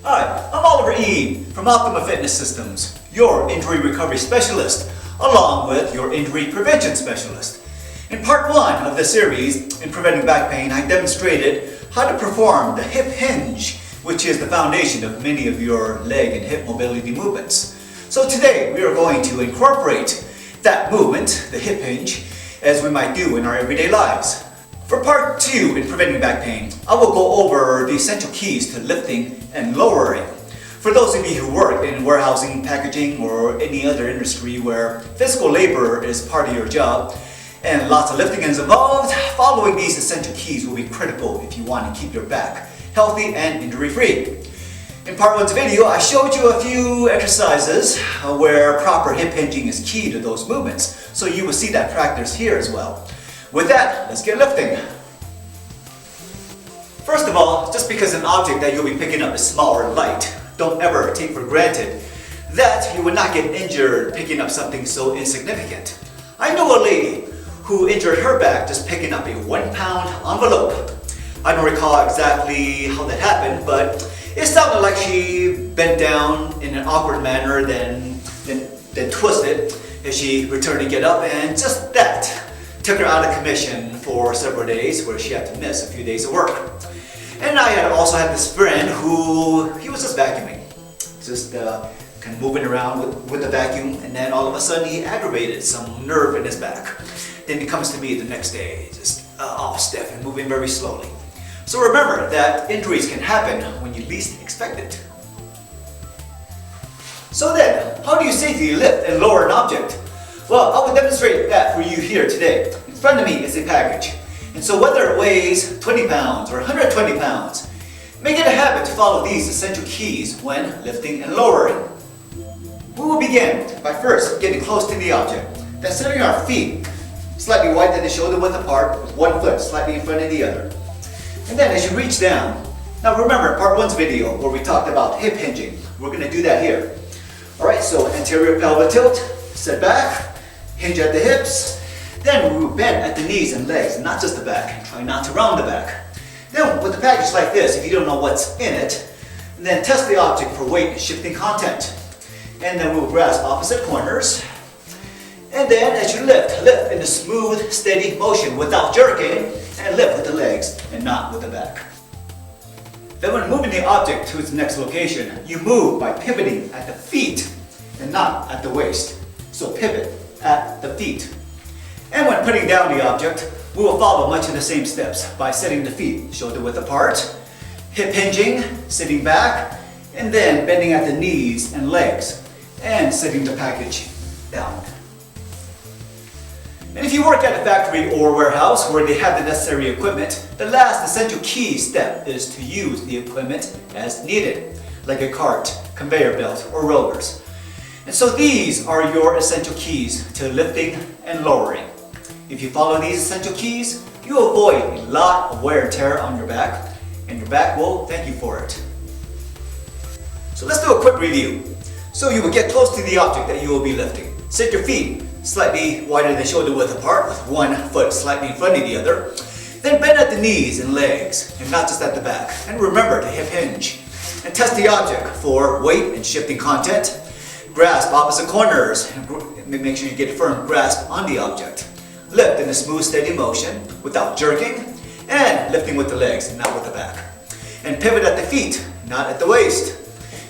Hi, I'm Oliver E. from Optima Fitness Systems, your injury recovery specialist, along with your injury prevention specialist. In part 1 of the series in preventing back pain, I demonstrated how to perform the hip hinge, which is the foundation of many of your leg and hip mobility movements. So today we are going to incorporate that movement, the hip hinge, as we might do in our everyday lives. For part 2 in preventing back pain, I will go over the essential keys to lifting and lowering. For those of you who work in warehousing, packaging, or any other industry where physical labor is part of your job and lots of lifting is involved, following these essential keys will be critical if you want to keep your back healthy and injury-free. In part 1's video, I showed you a few exercises where proper hip hinging is key to those movements, so you will see that practice here as well. With that, let's get lifting. First of all, just because an object that you'll be picking up is small or light, don't ever take for granted that you would not get injured picking up something so insignificant. I know a lady who injured her back just picking up a 1-pound envelope. I don't recall exactly how that happened, but it sounded like she bent down in an awkward manner, then twisted as she returned to get up, and just that took her out of commission for several days, where she had to miss a few days of work. And I had also had this friend who, he was just vacuuming, just kind of moving around with the vacuum, and then all of a sudden he aggravated some nerve in his back. Then he comes to me the next day, just all stiff and moving very slowly. So remember that injuries can happen when you least expect it. So then, how do you safely lift and lower an object? Well, I will demonstrate that for you here today. In front of me is a package. And so whether it weighs 20 pounds or 120 pounds, make it a habit to follow these essential keys when lifting and lowering. We will begin by first getting close to the object, then setting our feet slightly wide at the shoulder width apart, with one foot slightly in front of the other. And then as you reach down, now remember part 1's video where we talked about hip hinging. We're going to do that here. Alright, so anterior pelvic tilt, sit back, hinge at the hips, then we will bend at the knees and legs, not just the back. Try not to round the back. Then with a package like this, if you don't know what's in it, then test the object for weight and shifting content. And then we'll grasp opposite corners. And then as you lift in a smooth, steady motion without jerking, and lift with the legs and not with the back. Then when moving the object to its next location, you move by pivoting at the feet and not at the waist. So pivot at the feet. And when putting down the object, we will follow much of the same steps by setting the feet shoulder width apart, hip hinging, sitting back, and then bending at the knees and legs, and setting the package down. And if you work at a factory or warehouse where they have the necessary equipment, the last essential key step is to use the equipment as needed, like a cart, conveyor belt, or rollers. And so these are your essential keys to lifting and lowering. If you follow these essential keys, you avoid a lot of wear and tear on your back, and your back will thank you for it. So let's do a quick review. So you will get close to the object that you will be lifting. Sit your feet slightly wider than shoulder width apart, with one foot slightly in front of the other. Then bend at the knees and legs, and not just at the back. And remember to hip hinge. And test the object for weight and shifting content. Grasp opposite corners, and make sure you get a firm grasp on the object. Lift in a smooth, steady motion without jerking, and lifting with the legs and not with the back. And pivot at the feet, not at the waist.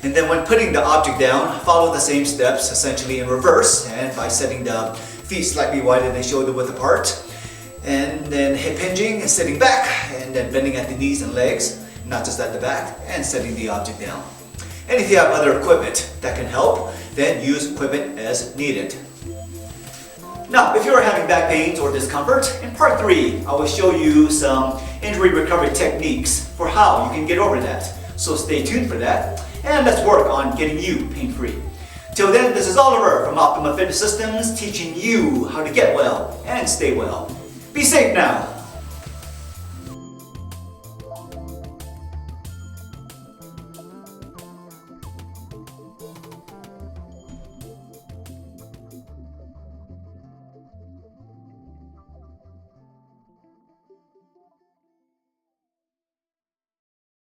And then when putting the object down, follow the same steps, essentially in reverse, and by setting the feet slightly wider than shoulder width apart, and then hip hinging and sitting back, and then bending at the knees and legs, not just at the back, and setting the object down. And if you have other equipment that can help, then use equipment as needed. Now, if you're having back pains or discomfort, in part 3, I will show you some injury recovery techniques for how you can get over that. So stay tuned for that, and let's work on getting you pain-free. Till then, this is Oliver from Optima Fitness Systems, teaching you how to get well and stay well. Be safe now.